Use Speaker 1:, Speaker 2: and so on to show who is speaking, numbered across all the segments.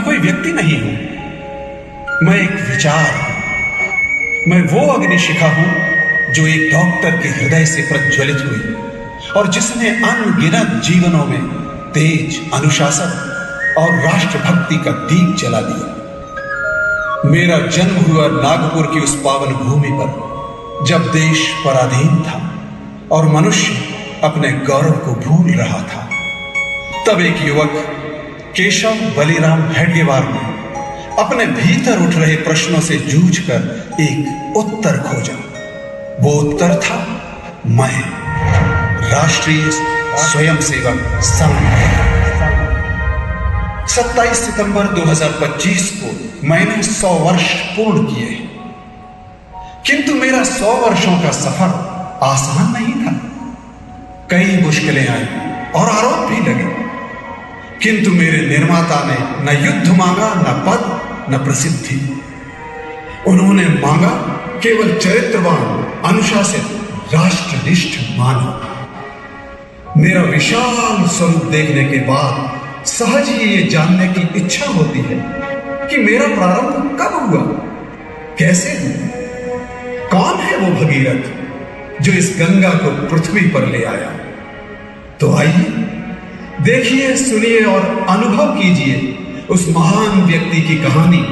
Speaker 1: मैं कोई व्यक्ति नहीं हूं, मैं एक विचार हूं। मैं वो अग्निशिखा हूं जो एक डॉक्टर के हृदय से प्रज्वलित हुई और जिसने अनगिनत जीवनों में तेज, अनुशासन और राष्ट्रभक्ति का दीप जला दिया। मेरा जन्म हुआ नागपुर की उस पावन भूमि पर जब देश पराधीन था और मनुष्य अपने गौरव को भूल रहा था। तब एक युवक केशव बलिराम हेडगेवार ने अपने भीतर उठ रहे प्रश्नों से जूझकर एक उत्तर खोजा। वो उत्तर था मैं, राष्ट्रीय स्वयंसेवक संघ। 27 सितंबर 2025 को मैंने 100 वर्ष पूर्ण किए, किंतु मेरा 100 वर्षों का सफर आसान नहीं था। कई मुश्किलें आई और आरोप भी लगे, किंतु मेरे निर्माता ने न युद्ध मांगा, न पद, न प्रसिद्धि। उन्होंने मांगा केवल चरित्रवान, अनुशासित, राष्ट्रनिष्ठ मानव। मेरा विशाल स्वरूप देखने के बाद सहज ही ये जानने की इच्छा होती है कि मेरा प्रारंभ कब हुआ, कैसे हुआ, कौन है वो भगीरथ जो इस गंगा को पृथ्वी पर ले आया। तो आइए देखिए, सुनिए और अनुभव कीजिए उस महान व्यक्ति की कहानी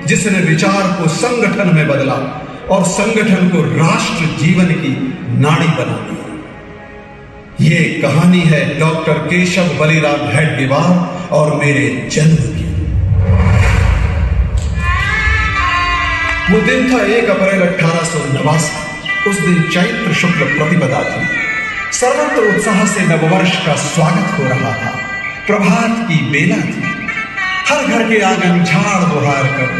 Speaker 1: जिसने विचार को संगठन में बदला और संगठन को राष्ट्र जीवन की नाड़ी बना दिया। ये कहानी है डॉक्टर केशव बलिराम हेडगेवार और मेरे जन्म की। वो दिन था 1 अप्रैल 1889। उस दिन चैत्र शुक्ल प्रतिपदा थी। सर्वत्र उत्साह से नववर्ष का स्वागत हो रहा था। प्रभात की बेला थी। हर घर के आंगन झाड़ बुहार कर,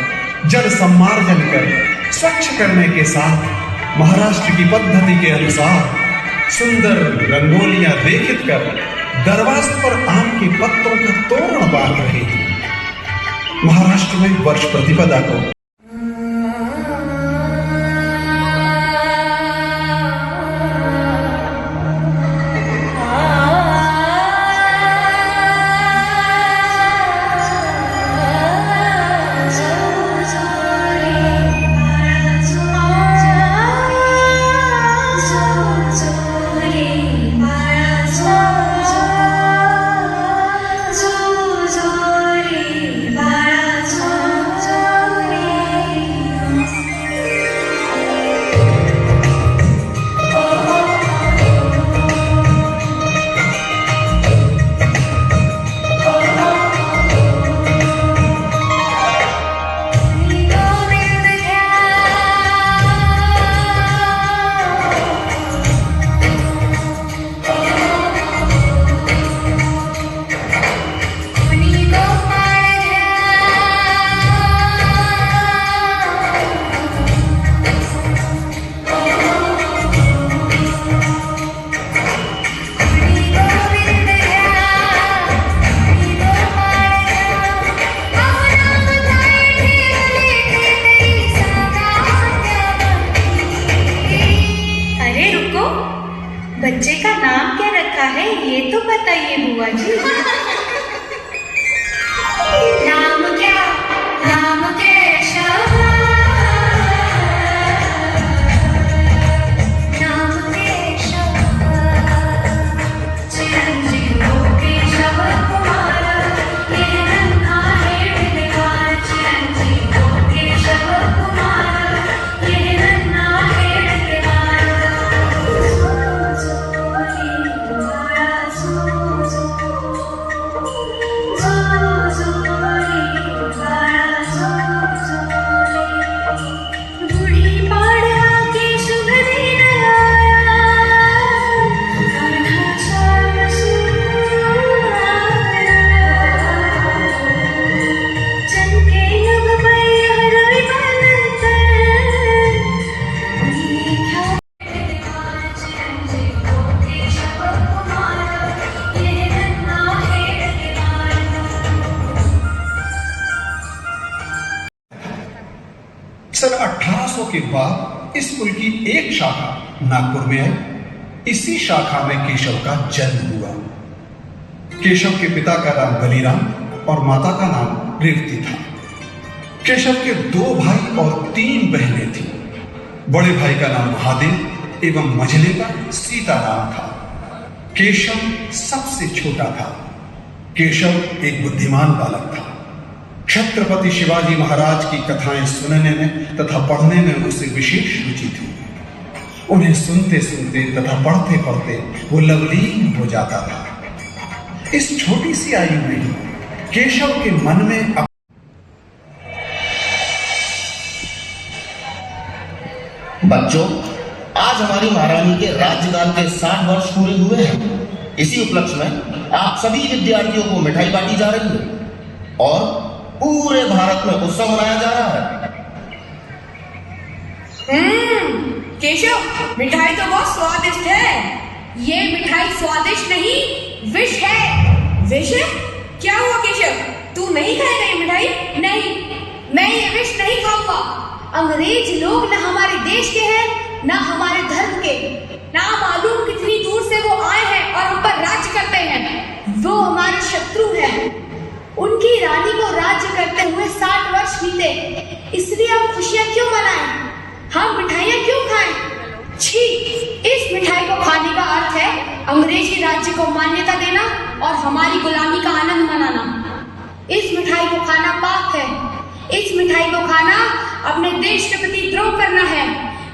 Speaker 1: जल सम्मार्जन कर, स्वच्छ करने के साथ महाराष्ट्र की पद्धति के अनुसार सुंदर रंगोलियां रेखित कर दरवाजे पर आम के पत्तों का तोरण बांध रही थी। महाराष्ट्र में वर्ष प्रतिपदा को
Speaker 2: बच्चे का नाम क्या रखा है ये तो बताइए बुआ जी। नाम क्या? नाम केशव। नाम केशव। चिरंजीव केशव कुमार, ये नन्हा हेडगेवार। चिरंजीव केशव कुमार, ये नन्हा हेडगेवार।
Speaker 1: सन 1800 के बाद इस स्कूल की एक शाखा नागपुर में आई। इसी शाखा में केशव का जन्म हुआ। केशव के पिता का नाम बलिराम और माता का नाम रेवती था। केशव के 2 भाई और 3 बहनें थीं। बड़े भाई का नाम महादेव एवं मझले का सीताराम था। केशव सबसे छोटा था। केशव एक बुद्धिमान बालक था। छत्रपति शिवाजी महाराज की कथाएं सुनने में तथा पढ़ने में उसे विशेष रुचि थी। उन्हें सुनते सुनते तथा पढ़ते पढ़ते वो लवलीन हो जाता था। इस छोटी सी आयु में ही केशव के मन में
Speaker 3: बच्चों, आज हमारी महारानी के राज्यकाल के 60 वर्ष पूरे हुए हैं। इसी उपलक्ष्य में आप सभी विद्यार्थियों को मिठाई बांटी जा रही है और पूरे भारत में उत्सव मनाया जा रहा है।
Speaker 4: केशव, मिठाई तो बहुत स्वादिष्ट है। ये मिठाई स्वादिष्ट नहीं, विष है। विष है? क्या हुआ केशव, तू नहीं खाएगा ये मिठाई? नहीं, मैं ये विष नहीं खाऊंगा। अंग्रेज लोग न हमारे देश के हैं, न हमारे धर्म के। ना मालूम कितनी दूर से वो आए हैं और हम पर राज्य करते हैं। वो हमारे शत्रु हैं। उनकी रानी को राज्य करते हुए 60 वर्ष बीते, इसलिए हम खुशियां क्यों मनाएं? हम मिठाइयां क्यों खाएं? छी! इस मिठाई को खाने का अर्थ है अंग्रेजी राज्य को मान्यता देना और हमारी गुलामी का आनंद मनाना। इस मिठाई को खाना पाप है। इस मिठाई को खाना अपने देश के प्रति द्रोह करना है।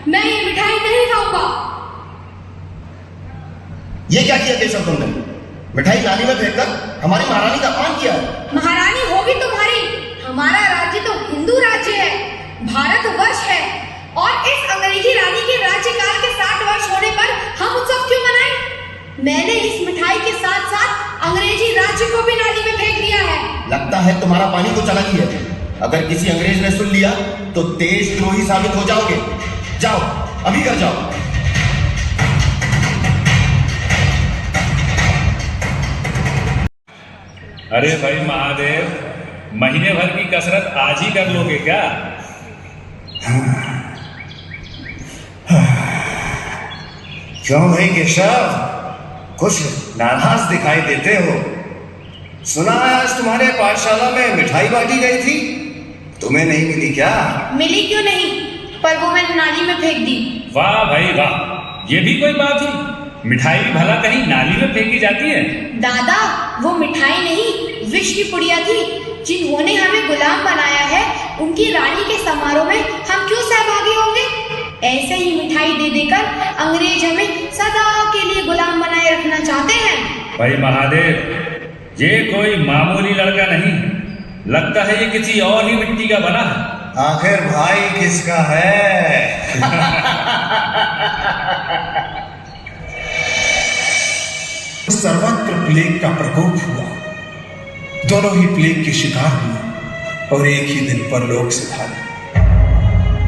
Speaker 4: मैं ये मिठाई नहीं खाऊंगा।
Speaker 3: ये क्या किया केशव तुमने? मिठाई नाली में फेंककर हमारी महारानी का अपमान किया है।
Speaker 4: महारानी होगी तुम्हारी। हमारा राज्य तो हिंदू राज्य है, भारतवर्ष है, और इस अंग्रेजी रानी के राज्यकाल के 60 वर्ष होने पर हम उत्सव क्यों मनाएं? मैंने इस मिठाई के साथ साथ अंग्रेजी राज्य को भी नाली में फेंक दिया है।
Speaker 3: लगता है तुम्हारा पानी को चला गया है। अगर किसी अंग्रेज ने सुन लिया तो देशद्रोही साबित हो जाओगे। जाओ, अभी घर जाओ।
Speaker 5: अरे भाई महादेव, महीने भर की कसरत आज ही कर लोगे क्या?
Speaker 6: क्यों भाई केशव, कुछ नाराज दिखाई देते हो? सुना है आज तुम्हारे पाठशाला में मिठाई बांटी गई थी, तुम्हें नहीं मिली क्या?
Speaker 4: मिली क्यों नहीं, पर वो मैंने नाली में फेंक दी।
Speaker 5: वाह भाई वाह, ये भी कोई बात हुई? मिठाई भी भला कहीं नाली में फेंकी जाती है?
Speaker 4: दादा, वो मिठाई नहीं, विष की पुड़िया थी। जिन्होंने हमें गुलाम बनाया है, उनकी रानी के समारोह में हम क्यों सहभागी होंगे? ऐसे ही मिठाई दे देकर अंग्रेज हमें सदा के लिए गुलाम बनाए रखना चाहते हैं।
Speaker 5: भाई महादेव, ये कोई मामूली लड़का नहीं, लगता है ये किसी और ही मिट्टी का बना है।
Speaker 6: आखिर भाई किसका है?
Speaker 1: सर्वत्र प्लेग का प्रकोप हुआ। दोनों ही प्लेग के शिकार हुए और एक ही दिन पर लोग सिधारे।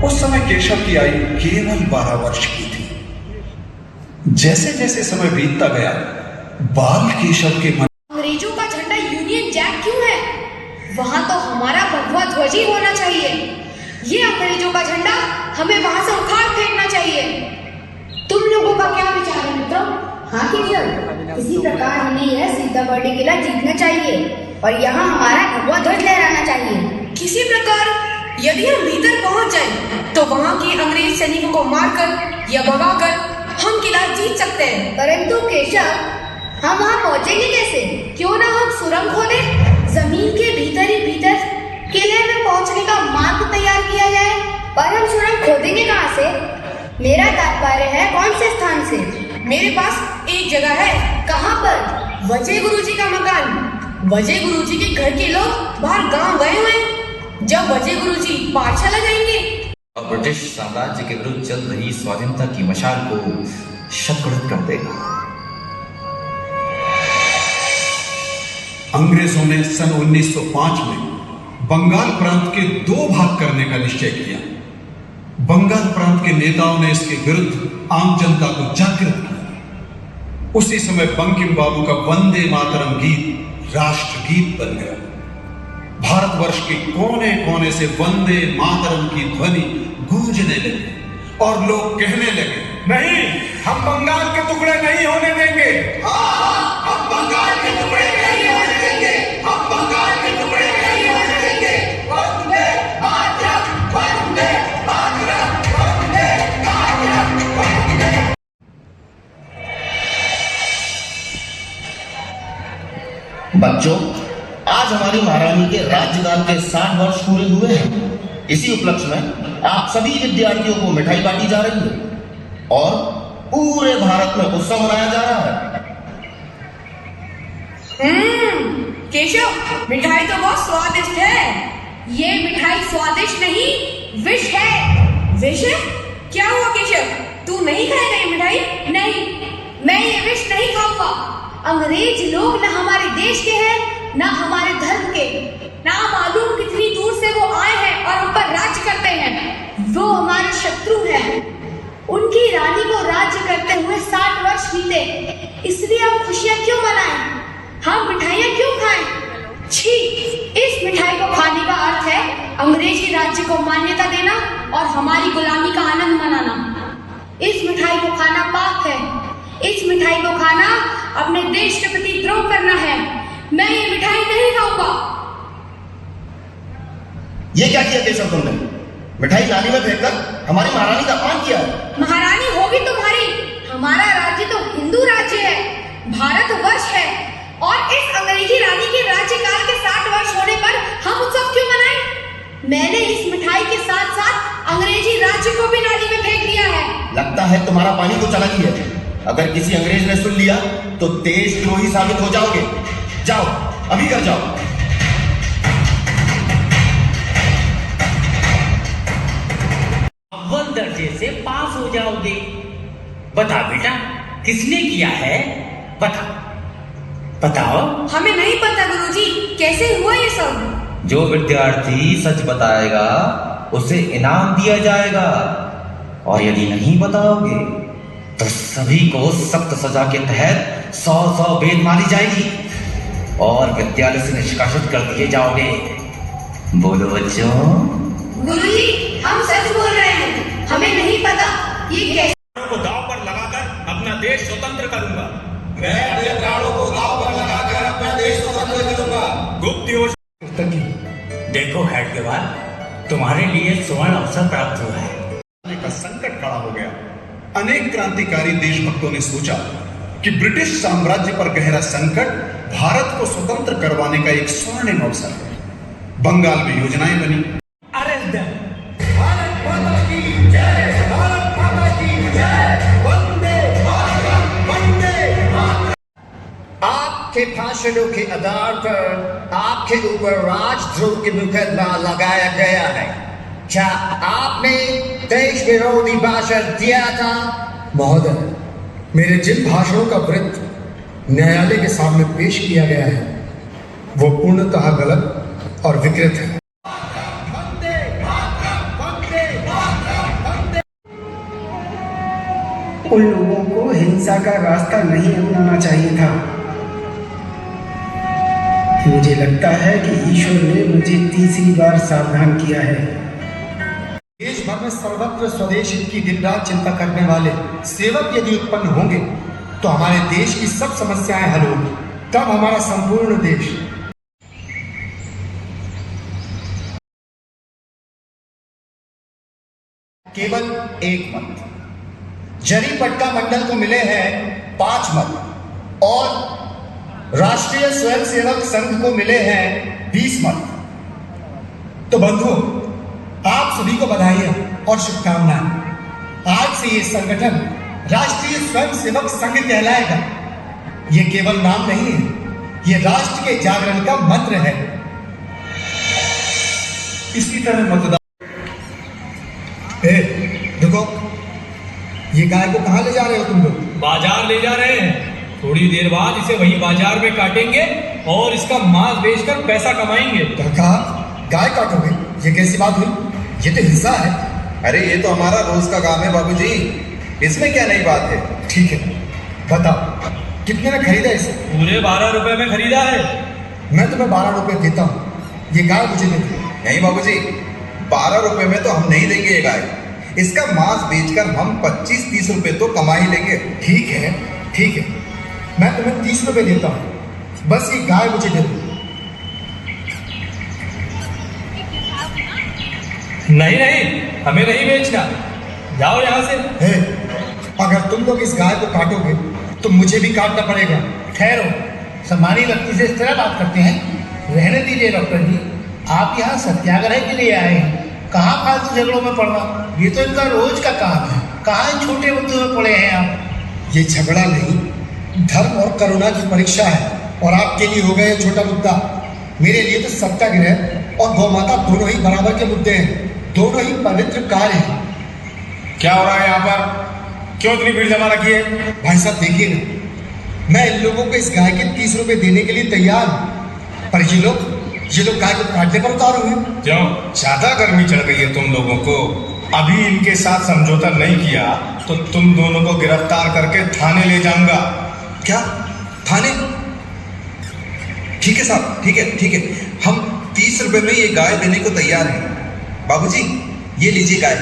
Speaker 1: उस समय केशव की आयु केवल 12 वर्ष की थी। जैसे जैसे समय बीतता गया, बाल केशव के मन
Speaker 4: अंग्रेजों का झंडा यूनियन जैक क्यों है? वहाँ तो हमारा भगवा ध्वज ही होना चाहिए। ये अंग्रेजों का झंडा हमें वहाँ से उखाड़ फेंकना चाहिए। तुम लोगों का क्या विचार है मित्रों?
Speaker 7: हाँ केशव, इसी प्रकार हमें यह सीताबर्डी किला जीतना चाहिए और यहाँ हमारा भगवा ध्वज लहराना चाहिए।
Speaker 4: किसी प्रकार यदि हम भीतर पहुँच जाएं, तो वहाँ के अंग्रेज सैनिकों को मारकर या भगाकर हम किला जीत सकते हैं।
Speaker 7: परंतु केशव, हम वहाँ पहुँचेंगे कैसे?
Speaker 4: क्यों ना हम सुरंग खोदें, जमीन के भीतर ही भीतर किले में पहुँचने का मार्ग तैयार किया जाए।
Speaker 7: पर हम सुरंग खोदेंगे कहाँ से? मेरा तात्पर्य है कौन से स्थान से?
Speaker 4: मेरे पास एक जगह है।
Speaker 7: कहाँ पर?
Speaker 4: वजय गुरुजी का मकान। वजय गुरुजी के घर के लोग बाहर गांव गए हुए हैं। जब वजय गुरुजी पाठशाला जाएंगे,
Speaker 8: और ब्रिटिश साम्राज्य के विरुद्ध चल रही स्वाधीनता की मशाल को शतकुड़त कर देगा।
Speaker 1: अंग्रेजों ने सन 1905 में बंगाल प्रांत के 2 भाग करने का निश्चय किया। बंगाल प्रांत के नेताओं ने इसके विरुद्ध आम जनता को जागृत किया। उसी समय बंकिम बाबू का वंदे मातरम गीत राष्ट्रगीत बन गया। भारतवर्ष के कोने कोने से वंदे मातरम की ध्वनि गूंजने लगी और लोग कहने लगे, नहीं, हम बंगाल के टुकड़े नहीं होने देंगे। हम बंगाल के टुकड़े नहीं होने देंगे। हम बंगाल के टुकड़े नहीं होने देंगे।
Speaker 3: के राज्यकाल के 60 वर्ष पूरे हुए हैं। इसी उपलक्ष्य में आप सभी विद्यार्थियों को मिठाई बांटी जा रही है और पूरे भारत में उत्सव मनाया जा रहा है।
Speaker 4: केशव, मिठाई तो बहुत स्वादिष्ट है। ये मिठाई स्वादिष्ट नहीं, विष है। विष है? क्या हुआ केशव, तू नहीं खाएगा ये मिठाई? नहीं, मैं ये विष नहीं खाऊंगा।
Speaker 7: अंग्रेज लोग न हमारे देश के हैं न हमारे धर्म के।
Speaker 4: ना मालूम कितनी दूर से वो आए हैं और हम पर राज्य करते हैं।
Speaker 7: वो हमारे शत्रु हैं। उनकी रानी को राज्य करते हुए 60 वर्ष बीते, इसलिए हम खुशियां क्यों मनाएं? हम मिठाइयाँ क्यों खाएं? छी! इस मिठाई को खाने का अर्थ है अंग्रेजी राज्य को मान्यता देना और हमारी गुलामी का आनंद मनाना। इस मिठाई को खाना पाप है। इस मिठाई को खाना अपने देश के प्रति द्रोह करना है। मैं ये मिठाई नहीं खाऊंगा।
Speaker 3: ये क्या किया केशव तुमने? मिठाई नाली में फेंककर हमारी महारानी का अपमान किया है।
Speaker 4: महारानी होगी तुम्हारी। हमारा राज्य तो हिंदू राज्य है, भारतवर्ष है, और इस अंग्रेजी रानी के राज्यकाल के 60 वर्ष होने पर हम उत्सव क्यों मनाएं?
Speaker 7: मैंने इस मिठाई के साथ साथ अंग्रेजी राज्य को भी नाली में फेंक दिया है।
Speaker 3: लगता है तुम्हारा पानी को चला ही है। अगर किसी अंग्रेज ने सुन लिया तो देशद्रोही साबित हो जाओगे। जाओ, अभी घर जाओ।
Speaker 9: अव्वल दर्जे से पास हो जाओगे। बता बेटा, किसने किया है? बताओ।
Speaker 4: हमें नहीं पता गुरुजी, कैसे हुआ ये सब?
Speaker 8: जो विद्यार्थी सच बताएगा उसे इनाम दिया जाएगा, और यदि नहीं बताओगे तो सभी को सख्त सजा के तहत 100 बेद मारी जाएगी और विद्यालय से निष्कासित कर दिए जाओगे। बोलो बच्चों।
Speaker 7: गुरुजी, हम सच बोल रहे हैं। हमें नहीं पता ये कैसे
Speaker 5: को दांव पर लगाकर अपना देश स्वतंत्र करूंगा।
Speaker 6: मैं अपने प्राणों को दांव पर लगाकर अपना देश स्वतंत्र करूंगा।
Speaker 5: गुप्त योजना।
Speaker 9: देखो हैदराबाद, तुम्हारे लिए स्वर्ण अवसर प्राप्त हुआ है।
Speaker 1: का संकट खड़ा हो गया। अनेक क्रांतिकारी देशभक्तों ने सोचा कि ब्रिटिश साम्राज्य पर गहरा संकट भारत को स्वतंत्र करवाने का एक स्वर्णिम अवसर है। बंगाल में योजनाएं बनी।
Speaker 6: भारत माता की जय, भारत माता की जय, वंदे मातरम, वंदे मातरम। आपके भाषणों के आधार पर आपके ऊपर राजद्रोह की मुकदमा लगाया गया है। क्या आपने देश विरोधी भाषण दिया था?
Speaker 10: महोदय, मेरे जिन भाषणों का वृत्त न्यायालय के सामने पेश किया गया है वो पूर्णतः गलत और विकृत है।
Speaker 11: उन लोगों को हिंसा का रास्ता नहीं अपनाना चाहिए था। मुझे लगता है कि ईश्वर ने मुझे तीसरी बार सावधान किया है।
Speaker 10: देश भर में सर्वत्र स्वदेश हित की दिन रात चिंता करने वाले सेवक यदि उत्पन्न होंगे तो हमारे देश की सब समस्याएं हल होंगी। तब हमारा संपूर्ण देश केवल एक मत। जरीपटका मंडल को मिले हैं 5 मत और राष्ट्रीय स्वयंसेवक संघ को मिले हैं 20 मत। तो बंधुओं, आप सभी को बधाई और शुभकामनाएं। आज से ये संगठन राष्ट्रीय स्वयंसेवक संघ कहलाएगा। ये केवल नाम नहीं है, ये राष्ट्र के जागरण का मंत्र है।
Speaker 1: इसी तरह मतदान।
Speaker 10: देखो, ये गाय को कहाँ ले जा रहे हो तुम लोग?
Speaker 12: बाजार ले जा रहे हैं। थोड़ी देर बाद इसे वही बाजार में काटेंगे और इसका मांस बेचकर पैसा कमाएंगे।
Speaker 10: कहा गाय काटोगे? ये कैसी बात हुई? ये तो हिंसा है।
Speaker 6: अरे ये तो हमारा रोज का काम है बाबूजी, इसमें क्या नई बात है?
Speaker 10: ठीक है, बताओ कितने में खरीदा इसे?
Speaker 12: पूरे 12 रुपए में खरीदा है।
Speaker 10: मैं तुम्हें 12 रुपए देता हूँ, ये गाय मुझे दे दो।
Speaker 6: नहीं बाबूजी, 12 रुपए में तो हम नहीं देंगे ये गाय। इसका मांस बेचकर हम 25-30 रुपए तो कमा ही लेंगे।
Speaker 10: ठीक है, ठीक है, मैं तुम्हें 30 रुपए देता हूँ, बस ये गाय मुझे दे दो।
Speaker 12: नहीं नहीं, हमें नहीं बेचना, जाओ यहाँ से।
Speaker 10: अगर तुम लोग इस गाय को काटोगे तो मुझे भी काटना पड़ेगा।
Speaker 11: ठहरो, सम्मानी व्यक्ति से इस तरह बात करते हैं? रहने दीजिए डॉक्टर जी, आप यहाँ सत्याग्रह के लिए आए हैं, कहाँ फालतू झगड़ों में पड़ना, ये तो इनका रोज का काम है। कहाँ इन छोटे मुद्दों में पड़े हैं आप?
Speaker 10: ये झगड़ा नहीं, धर्म और करुणा की परीक्षा है, और आपके लिए हो गया ये छोटा मुद्दा। मेरे लिए तो सत्याग्रह और गौ माता दोनों ही बराबर के मुद्दे हैं, दोनों ही पवित्र कार्य हैं।
Speaker 1: क्या हो रहा है यहाँ पर? क्यों इतनी भीड़ जमा रखी है?
Speaker 10: भाई साहब देखिए ना, मैं इन लोगों को इस गाय के 30 रुपए देने के लिए तैयार हूँ, पर ये लोग गाय को काटने पर उतारू हैं।
Speaker 1: क्यों, ज्यादा गर्मी चढ़ गई है तुम लोगों को? अभी इनके साथ समझौता नहीं किया तो तुम दोनों को गिरफ्तार करके थाने ले जाऊंगा।
Speaker 13: क्या थाने? ठीक है साहब, ठीक है, हम 30 रुपए में ये गाय देने को तैयार हैं। बाबूजी, ये लीजिए गाय।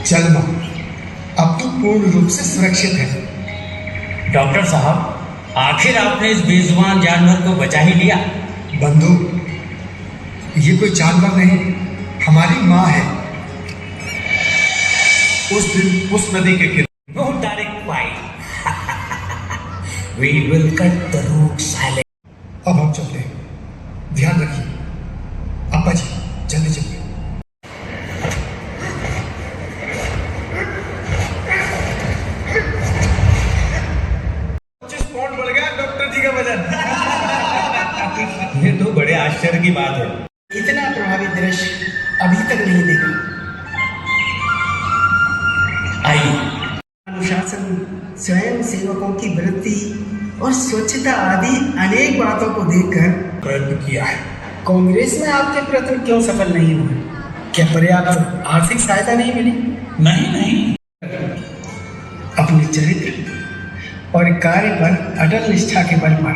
Speaker 10: चल मां, अब तो पूर्ण रूप से सुरक्षित है।
Speaker 9: डॉक्टर साहब, आखिर आपने इस बेजुबान जानवर को बचा ही लिया।
Speaker 10: बंधु, ये कोई जानवर नहीं, हमारी माँ है।
Speaker 1: उस दिन उस नदी के किनारे
Speaker 9: no direct fight, we will cut the route silent.
Speaker 10: अब हम चलते हैं, ध्यान रखिए। अब्बा जी जल्दी चलिए।
Speaker 12: ये तो बड़े आश्चर्य की बात है।
Speaker 11: इतना प्रभावी दृश्य अभी तक नहीं देखा।
Speaker 9: आइए।
Speaker 11: अनुशासन, स्वयं सेवकों की वृत्ति और स्वच्छता आदि अनेक बातों को देखकर
Speaker 12: प्रयत्न किया है।
Speaker 11: कांग्रेस में आपके प्रयत्न क्यों सफल नहीं हुए? क्या पर्याप्त आर्थिक सहायता नहीं मिली?
Speaker 12: नहीं।
Speaker 11: अपने चरित्र और कार्य पर अटल निष्ठा के बल पर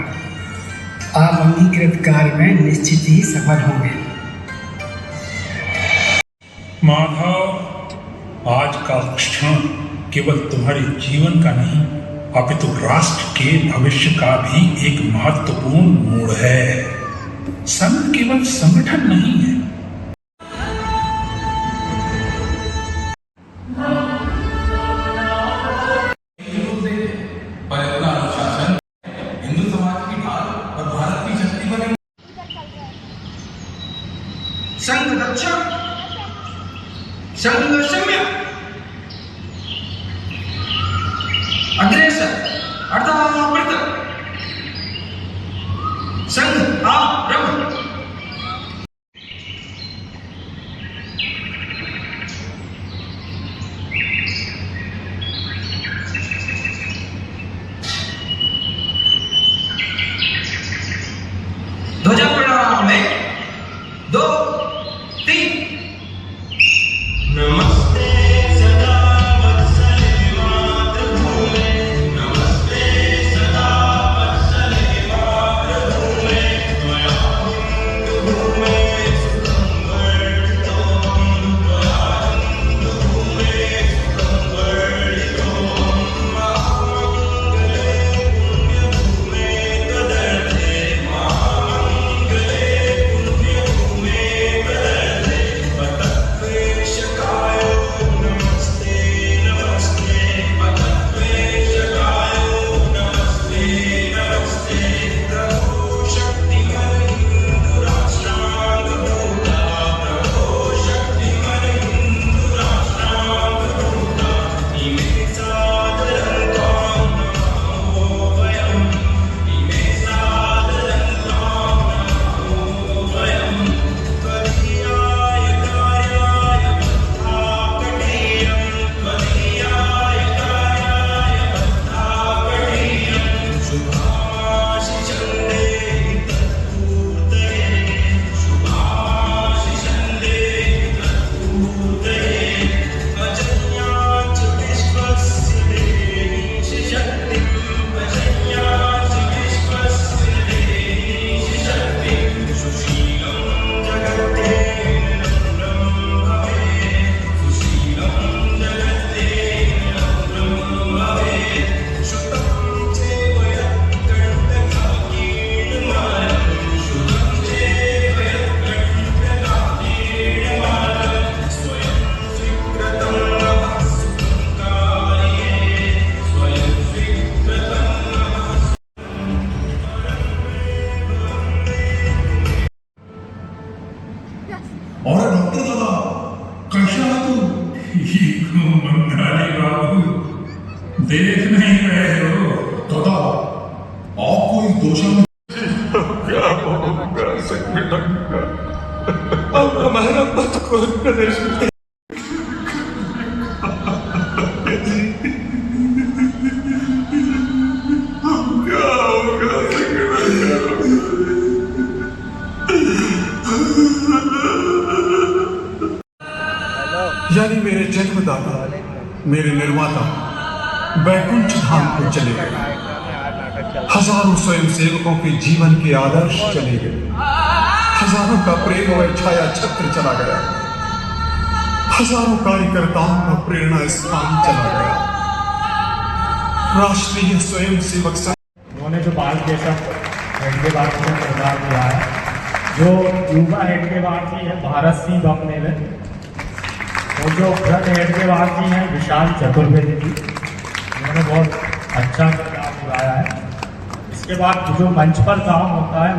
Speaker 11: आप अंगीकृत कार्य में निश्चित ही सफल होंगे।
Speaker 14: माधव, आज का क्षण केवल तुम्हारे जीवन का नहीं, अपितु राष्ट्र के भविष्य का भी एक महत्वपूर्ण मोड़ है। संघ केवल संगठन नहीं है,
Speaker 15: संघ रक्षक, संघ सम्य, अग्रेसर अर्थात संघ आरंभ। ध्वजा प्रणाम में 2 3। नमस्ते सदा वत्सल मातृभूमि।
Speaker 14: और डॉक्टर दादा कैसा है तू? बंगाली बाबू देख नहीं रहे हो दादा, आपको इस दोषा में क्या होगा अब हमारा पथ को प्रदर्शन
Speaker 1: यानी मेरे जन्मदाता, मेरे निर्माता बैकुंठ धाम को चले गए। हजारों स्वयं सेवकों के जीवन के आदर्श चले गए। हजारों का प्रेम और छाया छत्र चला गया। हजारों कार्यकर्ताओं का प्रेरणा स्थान चला गया। राष्ट्रीय स्वयं सेवक संघ
Speaker 16: उन्होंने जो बाल केशव हेडगेवार को सरकार दिया है, जो युवा हेडगेवार जी है भारत सिंह बपने में, और जो वृद्ध हेडगेवार जी हैं विशाल चतुर्वेदी जी, उन्होंने बहुत अच्छा काम निभाया है। इसके बाद जो मंच पर काम होता है